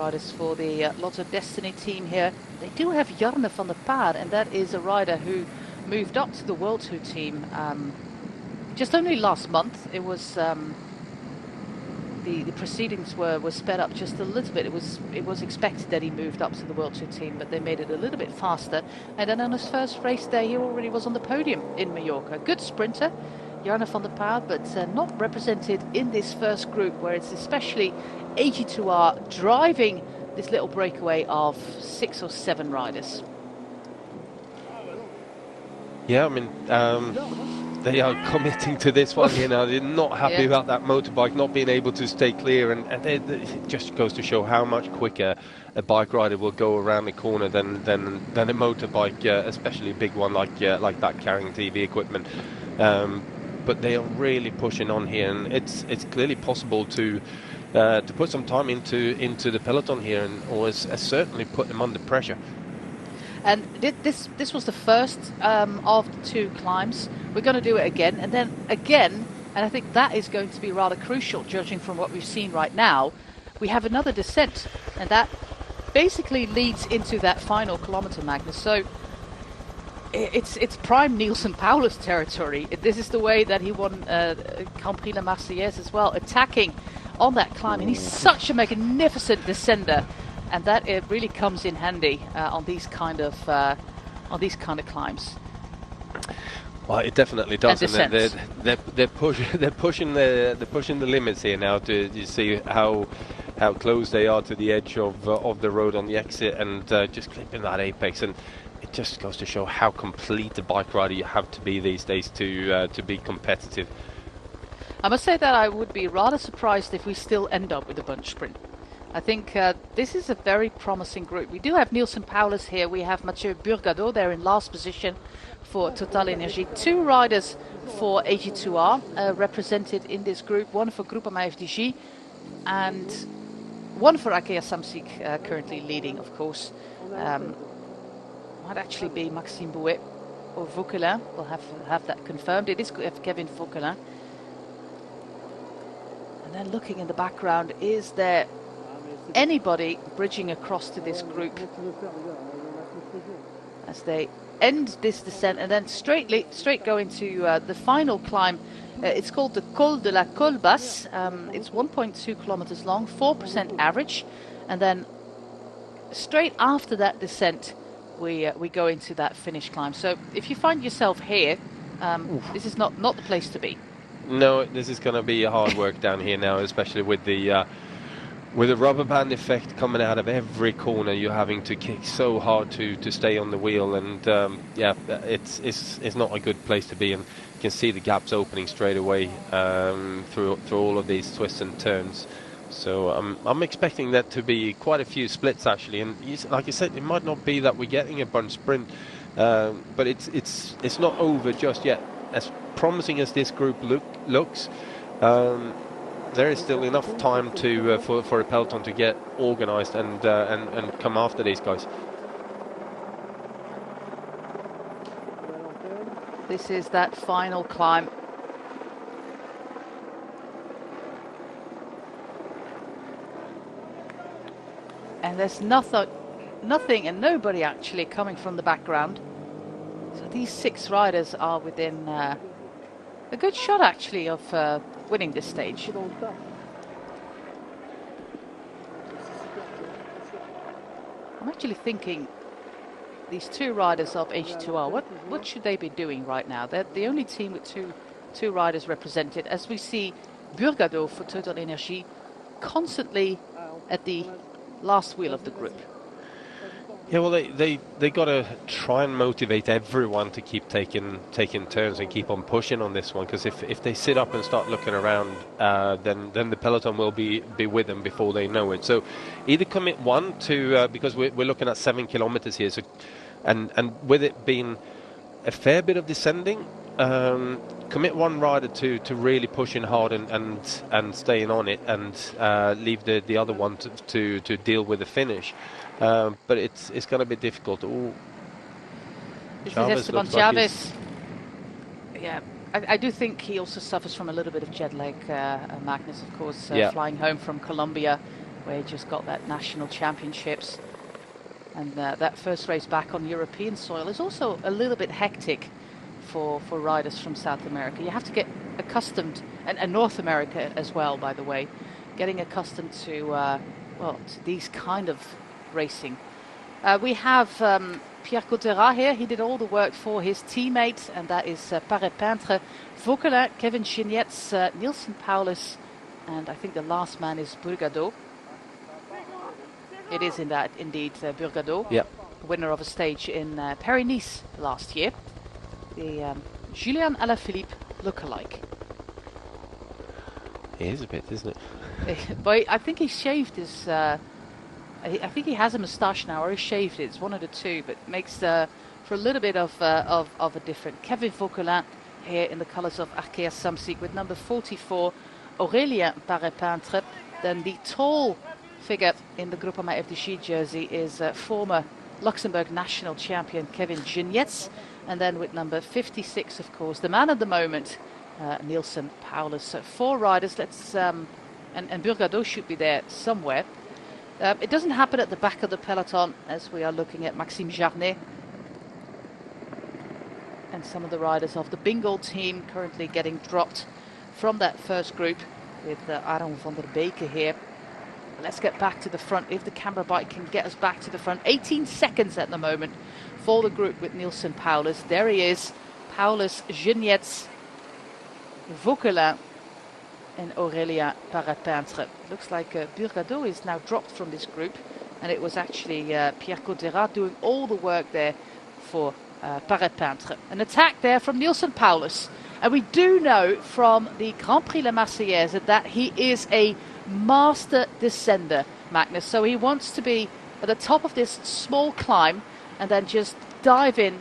riders for the Lotto Destiny team here. They do have Jarne van der Paar, and that is a rider who moved up to the World Tour team just only last month. It was the proceedings were sped up just a little bit. It was expected that he moved up to the World Tour team, but they made it a little bit faster. And then on his first race day, he already was on the podium in Mallorca. Good sprinter, Jarne van der Paar, but not represented in this first group, where it's especially AG2R driving this little breakaway of 6 or 7 riders. Yeah, I mean, they are committing to this one. You know, they're not happy about that motorbike not being able to stay clear, and it just goes to show how much quicker a bike rider will go around the corner than a motorbike, especially a big one like that carrying TV equipment. But they are really pushing on here, and it's clearly possible to put some time into the peloton here, and always certainly put them under pressure. And this was the first of the 2 climbs. We're going to do it again, and then again, and I think that is going to be rather crucial, judging from what we've seen right now. We have another descent, and that basically leads into that final kilometer, Magnus. So it's prime Nielsen Paulus territory. This is the way that he won Grand Prix La Marseillaise as well, attacking on that climb, and he's such a magnificent descender. And that it really comes in handy on these kind of climbs. Well, it definitely does, and they're pushing the limits here now. You see how close they are to the edge of the road on the exit, and just clipping that apex. And it just goes to show how complete a bike rider you have to be these days to be competitive. I must say that I would be rather surprised if we still end up with a bunch sprint. I think this is a very promising group. We do have Nielsen Paulus here. We have Mathieu Burgado there in last position for Total Energie. 2 riders for AG2R represented in this group. 1 for Groupama FDJ and 1 for Arkea Samsic, currently leading, of course. Might actually be Maxime Bouet or Vauquelin. We'll have that confirmed. It is Kevin Vauquelin. And then looking in the background, is there anybody bridging across to this group as they end this descent and then straight go into the final climb? It's called the Col de la Colbasse. It's 1.2 kilometers long, 4% average, and then straight after that descent we go into that finish climb. So if you find yourself here, this is not the place to be. No, this is going to be hard work down here now, especially with the rubber band effect coming out of every corner. You're having to kick so hard to stay on the wheel, and it's not a good place to be. And you can see the gaps opening straight away through all of these twists and turns. So I'm expecting that to be quite a few splits actually. And like I said, it might not be that we're getting a bunch sprint, but it's not over just yet. As promising as this group looks. There is still enough time to for a peloton to get organised and come after these guys. This is that final climb. And there's nothing and nobody actually coming from the background. So these 6 riders are within a good shot actually of winning this stage. I'm actually thinking these 2 riders of AG2R, what should they be doing right now? They're the only team with two riders represented, as we see Burgado for Total Energie constantly at the last wheel of the group. Yeah, well, they got to try and motivate everyone to keep taking turns and keep on pushing on this one, because if they sit up and start looking around, then the peloton will be with them before they know it. So either commit one to because we're looking at 7 kilometers here, so and with it being a fair bit of descending, commit one rider to really pushing hard and staying on it, and leave the other one to deal with the finish. But it's going to be difficult. Ooh. This is Esteban Chavez. Yeah, I do think he also suffers from a little bit of jet lag, Magnus, of course, flying home from Colombia. where he just got that national championships. And that first race back on European soil is also a little bit hectic for riders from South America. You have to get accustomed, and North America as well, by the way, getting accustomed to, well, to these kind of racing. We have Pierre Cotterat here. He did all the work for his teammate, and that is Paré-Peintre, Vauquelin, Kevin Gignettes, Nielsen Paulus, and I think the last man is Burgado. It is indeed Burgado, yeah, winner of a stage in Paris-Nice last year. The Julien Alaphilippe lookalike. It is a bit, isn't it? But I think he shaved his. I think he has a moustache now, or he shaved it. It's one of the two, but makes for a little bit of a different. Kevin Vauquelin here in the colours of Arkea Samsic with number 44, Aurélien Paré-Peintre. Then the tall figure in the Groupama FDG jersey is former Luxembourg national champion Kevin Gignettes. And then with number 56, of course, the man of the moment, Nielsen Paulus. 4 riders. Let's and Burgado should be there somewhere. It doesn't happen at the back of the peloton, as we are looking at Maxime Jarnet and some of the riders of the Bingle team currently getting dropped from that first group with Aaron van der Beke here. Let's get back to the front if the camera bike can get us back to the front. 18 seconds at the moment for the group with Nielsen Paulus. There he is, Paulus, Gignettes, Vauquelin and Aurélien Paré-Peintre. Looks like Burgado is now dropped from this group, and it was actually Pierre Cotterat doing all the work there for Paré-Peintre. An attack there from Nielsen Paulus, and we do know from the Grand Prix La Marseillaise that he is a master descender, Magnus, so he wants to be at the top of this small climb and then just dive in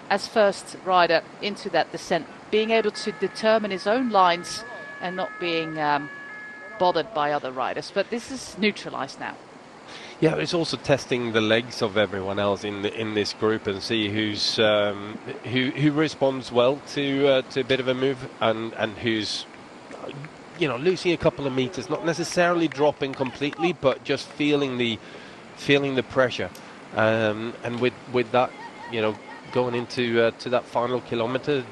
as first rider into that descent, being able to determine his own lines and not being bothered by other riders. But this is neutralized now. Yeah, it's also testing the legs of everyone else in this group and see who's who responds well to a bit of a move and who's losing a couple of meters, not necessarily dropping completely, but just feeling the pressure. And with that, going into to that final kilometer,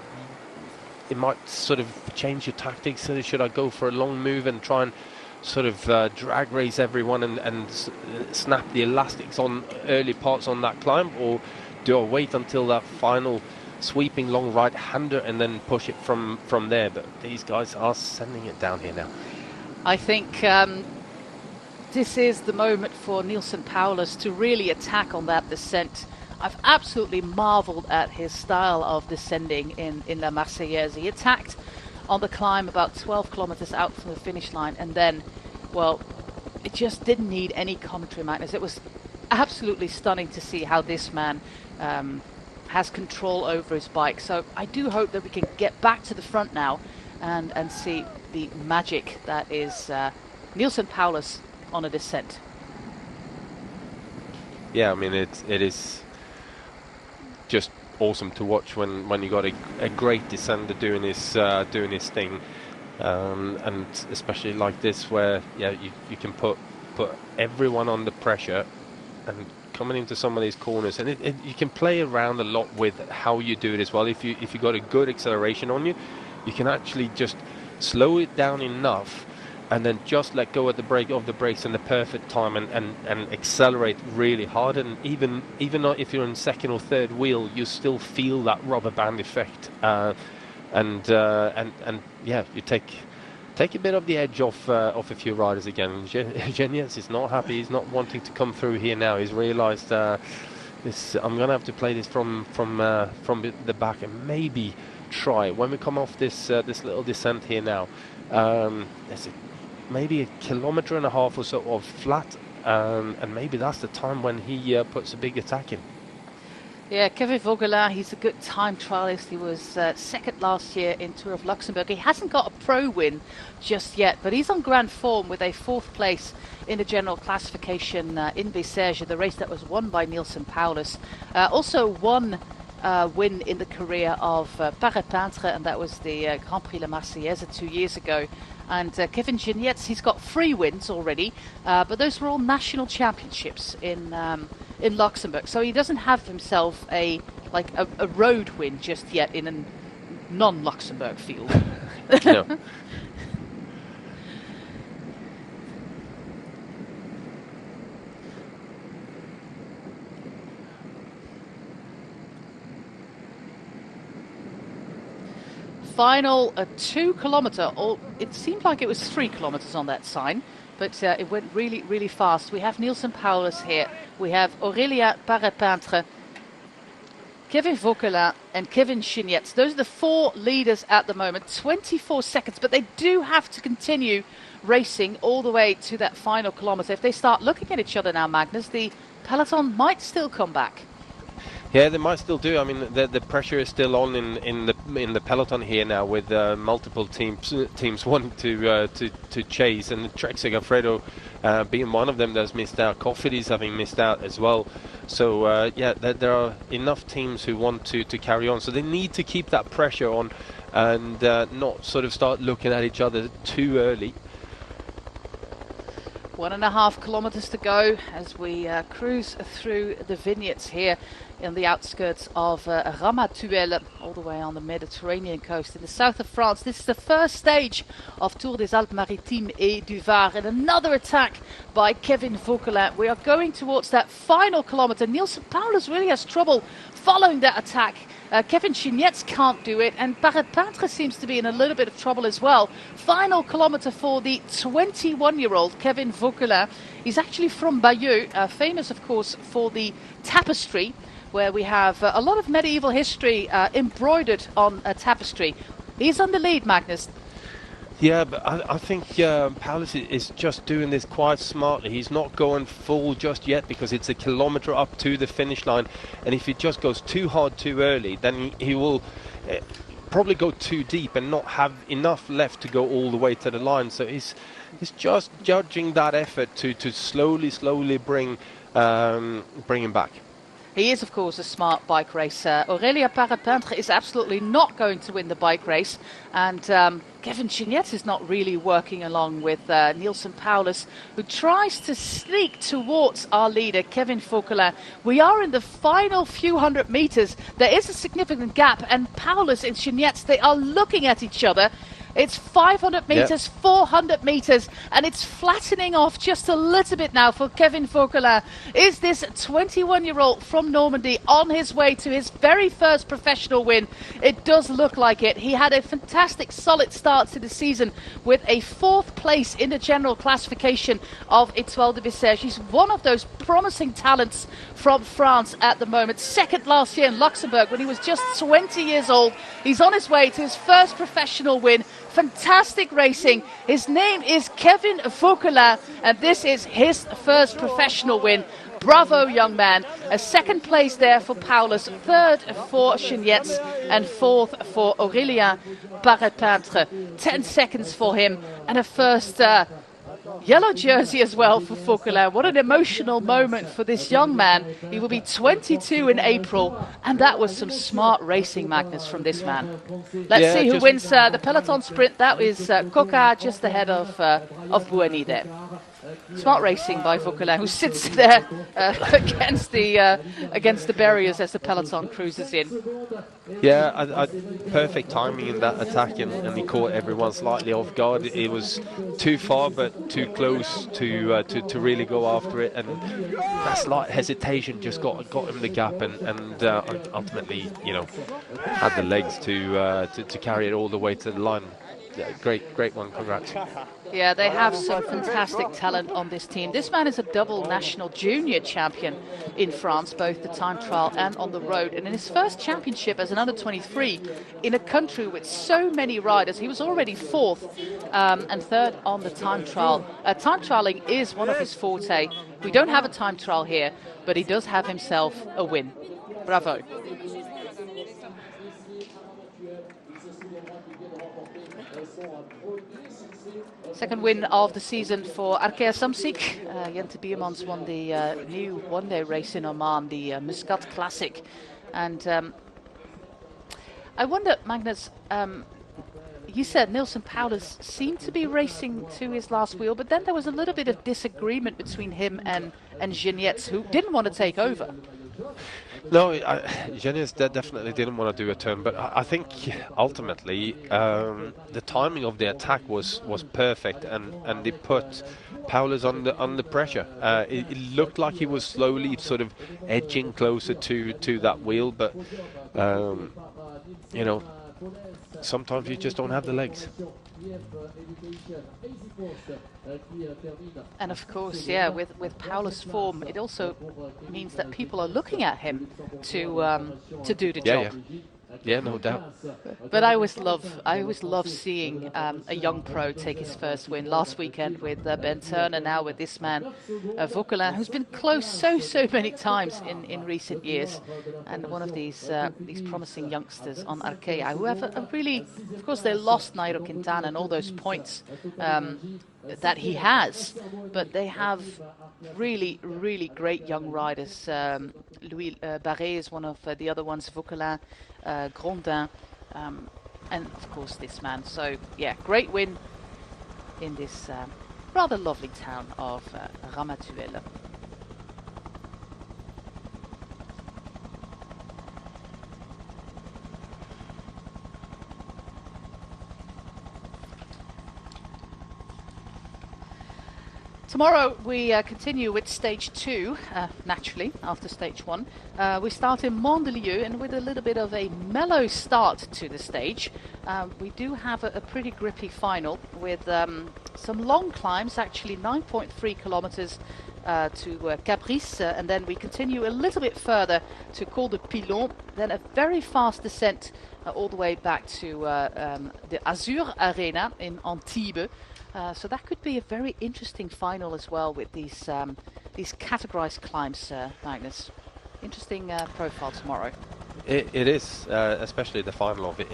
it might sort of change your tactics. So should I go for a long move and try and sort of drag race everyone and snap the elastics on early parts on that climb, or do I wait until that final sweeping long right-hander and then push it from there? But these guys are sending it down here now. I think this is the moment for Nielsen Paulus to really attack on that descent. I've absolutely marveled at his style of descending in La Marseillaise. He attacked on the climb about 12 kilometers out from the finish line, and then, well, it just didn't need any commentary, Magnus. It was absolutely stunning to see how this man has control over his bike. So I do hope that we can get back to the front now and see the magic that is Nielsen Paulus on a descent. Yeah, I mean, it is just awesome to watch when you got a great descender doing his thing, and especially like this where you can put everyone under pressure and coming into some of these corners, and you can play around a lot with how you do it as well. If you got a good acceleration on you, you can actually just slow it down enough and then just let go of the brakes in the perfect time and accelerate really hard. And even if you're in second or third wheel, you still feel that rubber band effect, and you take a bit of the edge off a few riders again. Gignettes is not happy. He's not wanting to come through here now. He's realised this. I'm going to have to play this from the back and maybe try when we come off this little descent here now. There's maybe a kilometre and a half or so of flat, and maybe that's the time when he puts a big attack in. Yeah, Kevin Vauquelin, he's a good time trialist. He was second last year in Tour of Luxembourg. He hasn't got a pro win just yet, but he's on grand form with a 4th place in the general classification in Bessèges, the race that was won by Nielsen Paulus. Also won win in the career of Parepintre, and that was the Grand Prix La Marseillaise 2 years ago. And Kevin Gignac, he's got 3 wins already, but those were all national championships in Luxembourg. So he doesn't have himself a road win just yet in a non-Luxembourg field. No. Final 2 kilometre, or it seemed like it was 3 kilometres on that sign, but it went really, really fast. We have Nielsen Paulus here, we have Aurélien Parepintre, Kevin Vauquelin and Kevin Gignac. Those are the 4 leaders at the moment, 24 seconds, but they do have to continue racing all the way to that final kilometre. If they start looking at each other now, Magnus, the peloton might still come back. Yeah, they might still do. I mean, the pressure is still on in the peloton here now, with multiple teams wanting to chase, and Trek Segafredo being one of them that's missed out. Cofidis having missed out as well. So yeah, there are enough teams who want to carry on. So they need to keep that pressure on, and not sort of start looking at each other too early. 1.5 kilometres to go as we cruise through the vignettes here in the outskirts of Ramatuelle, all the way on the Mediterranean coast in the south of France. This is the first stage of Tour des Alpes Maritimes et du Var, and another attack by Kevin Vauquelin. We are going towards that final kilometre. Nielsen Paulus really has trouble following that attack. Kevin Gignac can't do it, and Parepintre seems to be in a little bit of trouble as well. Final kilometre for the 21-year-old Kevin Vauquelin. He's actually from Bayeux, famous of course for the tapestry, where we have a lot of medieval history embroidered on a tapestry. He's on the lead, Magnus. Yeah, but I think Paulus is just doing this quite smartly. He's not going full just yet, because it's a kilometre up to the finish line, and if he just goes too hard too early, then he will probably go too deep and not have enough left to go all the way to the line. So he's just judging that effort to slowly bring him back. He is, of course, a smart bike racer. Aurélien Parepintre is absolutely not going to win the bike race. And Kevin Gignac is not really working along with Nielsen Paulus, who tries to sneak towards our leader, Kevin Vauquelin. We are in the final few hundred metres. There is a significant gap, and Paulus and Gignac, they are looking at each other. It's 500 metres, 400 metres, and it's flattening off just a little bit now for Kevin Vauquelin. Is this 21-year-old from Normandy on his way to his very first professional win? It does look like it. He had a fantastic, solid start to the season with a 4th place in the general classification of Étoile de Bessèges. He's one of those promising talents from France at the moment. 2nd last year in Luxembourg when he was just 20 years old. He's on his way to his first professional win. Fantastic racing. His name is Kevin Vauquelin, and this is his first professional win. Bravo, young man. A 2nd place there for Paulus, 3rd for Gignac, and 4th for Aurélien Parepintre. 10 seconds for him, and a first yellow jersey as well for Vauquelin. What an emotional moment for this young man. He will be 22 in April, and that was some smart racing, Magnus, from this man. Let's see who wins the peloton sprint. That is Coca just ahead of Bueni there. Smart racing by Vauquelin, who sits there against the barriers as the peloton cruises in. Yeah, perfect timing in that attack, and he caught everyone slightly off guard. It was too far but too close to really go after it, and that slight hesitation just got him the gap, and ultimately, had the legs to carry it all the way to the line. Yeah, great one, congrats. Yeah, they have some fantastic talent on this team. This man is a double national junior champion in France, both the time trial and on the road. And in his first championship as an under-23 in a country with so many riders, he was already 4th and 3rd on the time trial. Time trialing is one of his forte. We don't have a time trial here, but he does have himself a win. Bravo. Second win of the season for Arkea Samsic. Jente Biermans won the new one-day race in Oman, the Muscat Classic. And I wonder, Magnus, you said Nilsson Paulus seemed to be racing to his last wheel, but then there was a little bit of disagreement between him and Genietz, who didn't want to take over. No, Genius definitely didn't want to do a turn, but I think ultimately the timing of the attack was perfect, and it put Paulus under pressure. It looked like he was slowly sort of edging closer to that wheel, but you know, sometimes you just don't have the legs. And of course, yeah, with Paulus' form, it also means that people are looking at him to do the job. Yeah, no doubt. But I always love seeing a young pro take his first win. Last weekend with Ben Turner, now with this man, Vauquelin, who's been close so many times in recent years, and one of these promising youngsters on Arkea, who have a really, of course, they lost Nairo Quintana and all those points that he has, but they have really great young riders. Louis Barret is one of the other ones, Vauquelin, Grondin, and of course this man. So yeah, great win in this rather lovely town of Ramatuelle. Tomorrow we continue with stage 2, naturally, after stage 1. We start in Mandelieu, and with a little bit of a mellow start to the stage. We do have a pretty grippy final with some long climbs, actually 9.3 kilometers to Cabrice, and then we continue a little bit further to Col de Pilon, then a very fast descent all the way back to the Azur Arena in Antibes. So that could be a very interesting final as well with these categorized climbs, Magnus. Interesting profile tomorrow. It is, especially the final of it.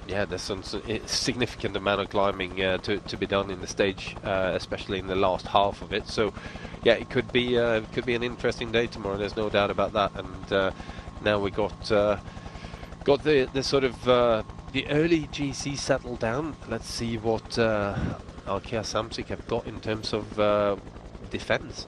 There's some significant amount of climbing to be done in the stage, especially in the last half of it. So, yeah, it could be an interesting day tomorrow. There's no doubt about that. And now we got the sort of the early GC settled down. Let's see what Arkea Samsic have got in terms of defense.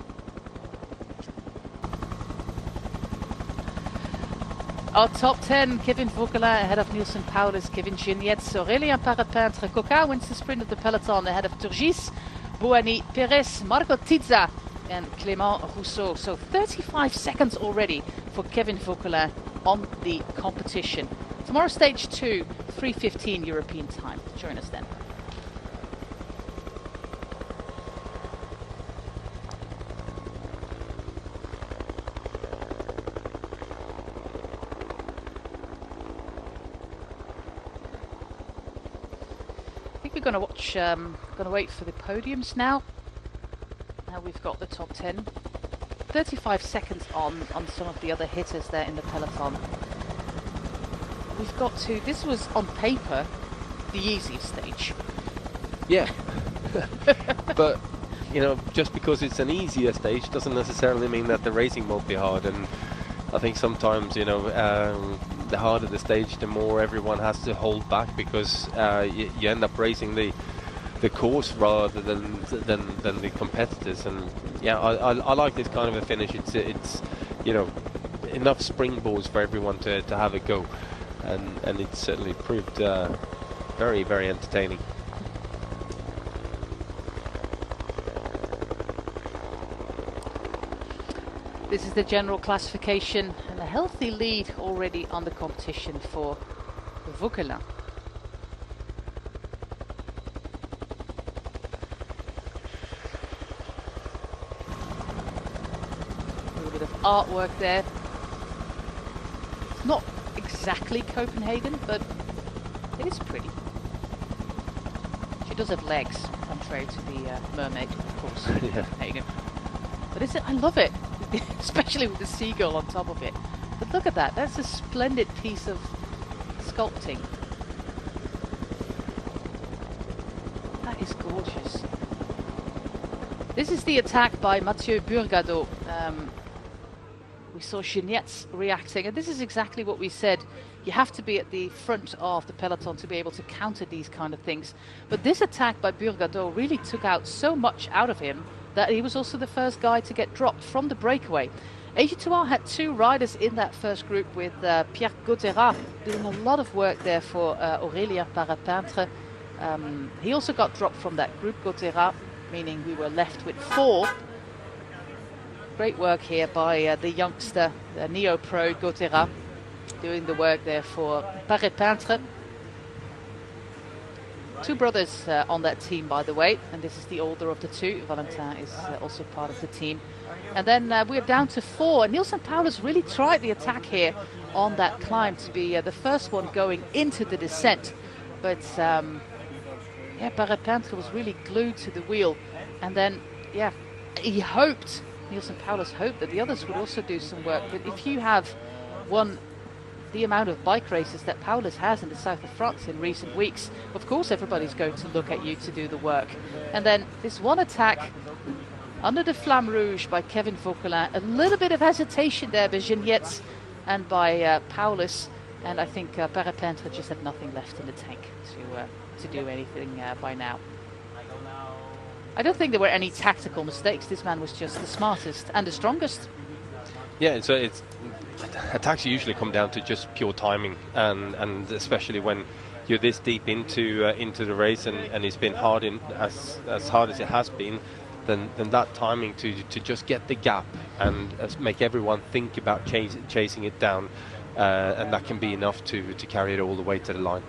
Our top 10, Kevin Vauquelin ahead of Nilsson Paulus, Kevin Genietz, Aurélien Parapintre, Coca wins the sprint of the peloton ahead of Turgis, Bouhanni, Perez, Marco Tizza and Clément Rousseau. So 35 seconds already for Kevin Vauquelin on the competition. Tomorrow stage 2, 3:15 European time. Join us then. We're going to watch, going to wait for the podiums now. Now we've got the top 10. 35 seconds on some of the other hitters there in the peloton. We've got to, this was on paper the easiest stage. Yeah. But, you know, just because it's an easier stage doesn't necessarily mean that the racing won't be hard. And I think sometimes, you know, the harder the stage, the more everyone has to hold back, because you end up racing the course rather than the competitors. And yeah, I like this kind of a finish. It's you know, enough springboards for everyone to have a go, and it certainly proved very entertaining. This is the general classification, and a healthy lead already on the competition for Vauquelin. A little bit of artwork there. It's not exactly Copenhagen, but it is pretty. She does have legs, contrary to the mermaid, of course, Yeah. Copenhagen. But I love it. Especially with the seagull on top of it. But look at that, that's a splendid piece of sculpting. That is gorgeous. This is the attack by Mathieu Burgado. We saw Genietz reacting, and this is exactly what we said You have to be at the front of the peloton to be able to counter these kind of things. But this attack by Burgado really took out so much out of him that he was also the first guy to get dropped from the breakaway. AG2R had 2 riders in that first group with Pierre Gautera doing a lot of work there for Aurélien Parapintre. He also got dropped from that group, Gautera, meaning we were left with 4. Great work here by the youngster, the neo-pro Gautera, doing the work there for Parapintre. 2 brothers on that team, by the way, and this is the older of the 2. Valentin is also part of the team. And then we're down to 4. Nielsen Paulus really tried the attack here on that climb to be the first one going into the descent. But yeah, Parapintre was really glued to the wheel. And then, yeah, Nielsen Paulus hoped that the others would also do some work. But if you have won the amount of bike races that Paulus has in the south of France in recent weeks, of course everybody's going to look at you to do the work. And then this one attack under the Flamme Rouge by Kevin Vauquelin, a little bit of hesitation there by Genietz and by Paulus, and I think Parapintre just had nothing left in the tank to do anything by now. I don't think there were any tactical mistakes. This man was just the smartest and the strongest. Yeah, so attacks usually come down to just pure timing, and especially when you're this deep into the race, and it's been hard as hard as it has been, then that timing to just get the gap and make everyone think about chasing it down, and that can be enough to carry it all the way to the line.